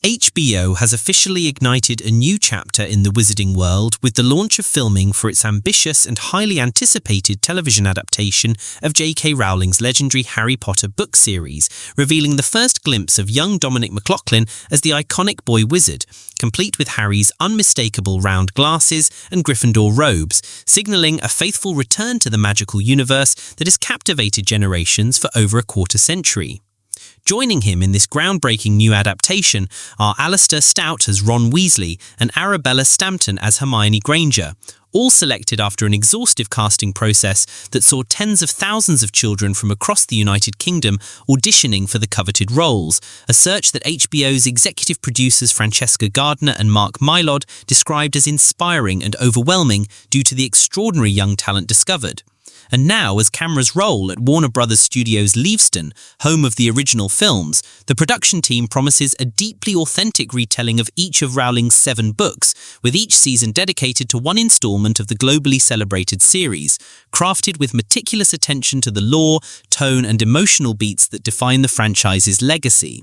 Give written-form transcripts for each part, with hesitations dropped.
HBO has officially ignited a new chapter in the wizarding world with the launch of filming for its ambitious and highly anticipated television adaptation of J.K. Rowling's legendary Harry Potter book series, revealing the first glimpse of young Dominic McLaughlin as the iconic boy wizard, complete with Harry's unmistakable round glasses and Gryffindor robes, signalling a faithful return to the magical universe that has captivated generations for over a quarter century. Joining him in this groundbreaking new adaptation are Alastair Stout as Ron Weasley and Arabella Stanton as Hermione Granger, all selected after an exhaustive casting process that saw tens of thousands of children from across the United Kingdom auditioning for the coveted roles, a search that HBO's executive producers Francesca Gardner and Mark Mylod described as inspiring and overwhelming due to the extraordinary young talent discovered. And now, as cameras roll at Warner Bros. Studios' Leavesden, home of the original films, the production team promises a deeply authentic retelling of each of Rowling's 7 books, with each season dedicated to one installment of the globally celebrated series, crafted with meticulous attention to the lore, tone and emotional beats that define the franchise's legacy.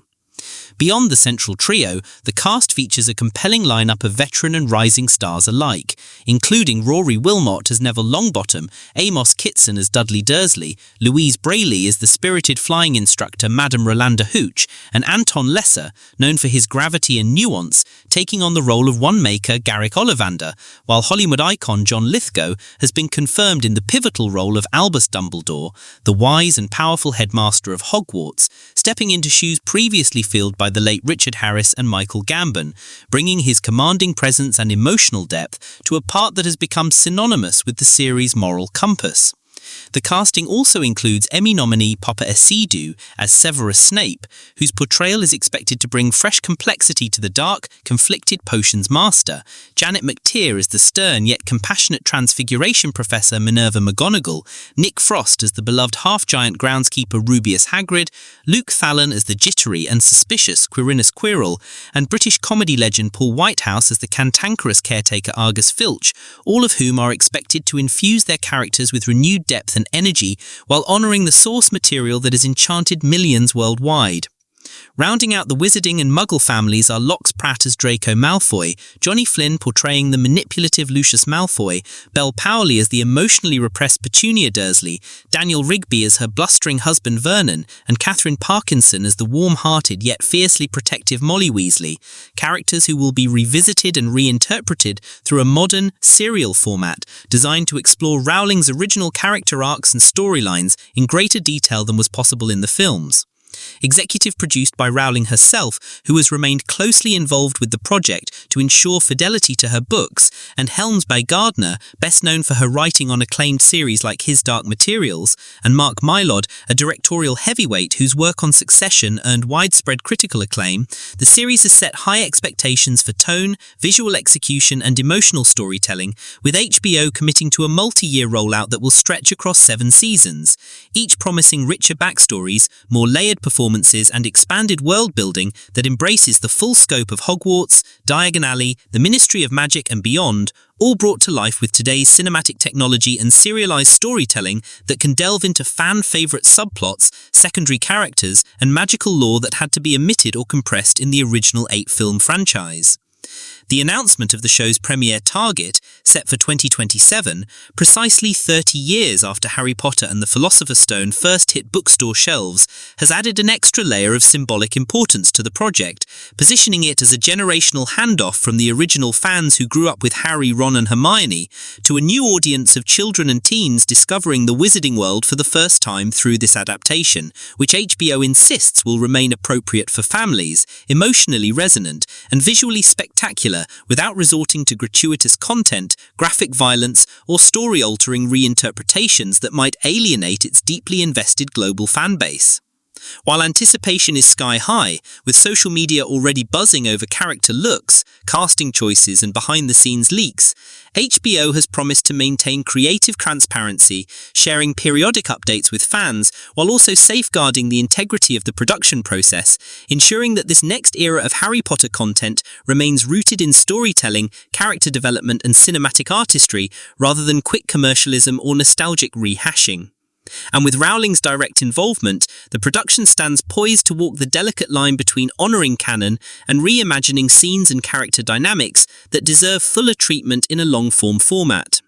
Beyond the central trio, the cast features a compelling lineup of veteran and rising stars alike, including Rory Wilmot as Neville Longbottom, Amos Kitson as Dudley Dursley, Louise Brayley as the spirited flying instructor Madame Rolanda Hooch, and Anton Lesser, known for his gravity and nuance, taking on the role of Wandmaker Garrick Ollivander, while Hollywood icon John Lithgow has been confirmed in the pivotal role of Albus Dumbledore, the wise and powerful headmaster of Hogwarts, stepping into shoes previously filled by the late Richard Harris and Michael Gambon, bringing his commanding presence and emotional depth to a part that has become synonymous with the series' moral compass. The casting also includes Emmy nominee Paapa Essiedu as Severus Snape, whose portrayal is expected to bring fresh complexity to the dark, conflicted potions master, Janet McTeer as the stern yet compassionate Transfiguration Professor Minerva McGonagall, Nick Frost as the beloved half-giant groundskeeper Rubeus Hagrid, Luke Thallon as the jittery and suspicious Quirinus Quirrell, and British comedy legend Paul Whitehouse as the cantankerous caretaker Argus Filch, all of whom are expected to infuse their characters with renewed depth and energy while honouring the source material that has enchanted millions worldwide. Rounding out the wizarding and muggle families are Lox Pratt as Draco Malfoy, Johnny Flynn portraying the manipulative Lucius Malfoy, Belle Powley as the emotionally repressed Petunia Dursley, Daniel Rigby as her blustering husband Vernon, and Catherine Parkinson as the warm-hearted yet fiercely protective Molly Weasley, characters who will be revisited and reinterpreted through a modern, serial format designed to explore Rowling's original character arcs and storylines in greater detail than was possible in the films. Executive produced by Rowling herself, who has remained closely involved with the project to ensure fidelity to her books, and helmed by Gardner, best known for her writing on acclaimed series like His Dark Materials, and Mark Mylod, a directorial heavyweight whose work on Succession earned widespread critical acclaim, the series has set high expectations for tone, visual execution and emotional storytelling, with HBO committing to a multi-year rollout that will stretch across 7 seasons, each promising richer backstories, more layered performances and expanded world-building that embraces the full scope of Hogwarts, Diagon Alley, the Ministry of Magic and beyond, all brought to life with today's cinematic technology and serialized storytelling that can delve into fan-favorite subplots, secondary characters, and magical lore that had to be omitted or compressed in the original 8-film franchise. The announcement of the show's premiere target, set for 2027, precisely 30 years after Harry Potter and the Philosopher's Stone first hit bookstore shelves, has added an extra layer of symbolic importance to the project, positioning it as a generational handoff from the original fans who grew up with Harry, Ron and Hermione, to a new audience of children and teens discovering the wizarding world for the first time through this adaptation, which HBO insists will remain appropriate for families, emotionally resonant, and visually spectacular without resorting to gratuitous content, graphic violence, or story-altering reinterpretations that might alienate its deeply invested global fanbase. While anticipation is sky-high, with social media already buzzing over character looks, casting choices and behind-the-scenes leaks, HBO has promised to maintain creative transparency, sharing periodic updates with fans, while also safeguarding the integrity of the production process, ensuring that this next era of Harry Potter content remains rooted in storytelling, character development and cinematic artistry, rather than quick commercialism or nostalgic rehashing. And with Rowling's direct involvement, the production stands poised to walk the delicate line between honouring canon and reimagining scenes and character dynamics that deserve fuller treatment in a long-form format.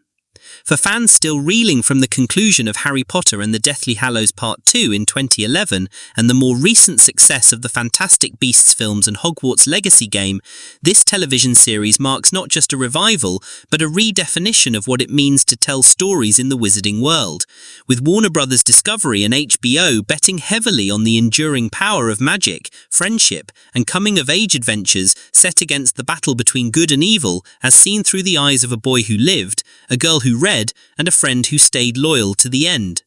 For fans still reeling from the conclusion of Harry Potter and the Deathly Hallows Part 2 in 2011 and the more recent success of the Fantastic Beasts films and Hogwarts Legacy game, this television series marks not just a revival, but a redefinition of what it means to tell stories in the wizarding world, with Warner Bros. Discovery and HBO betting heavily on the enduring power of magic, friendship, and coming-of-age adventures set against the battle between good and evil as seen through the eyes of a boy who lived, a girl who read, and a friend who stayed loyal to the end.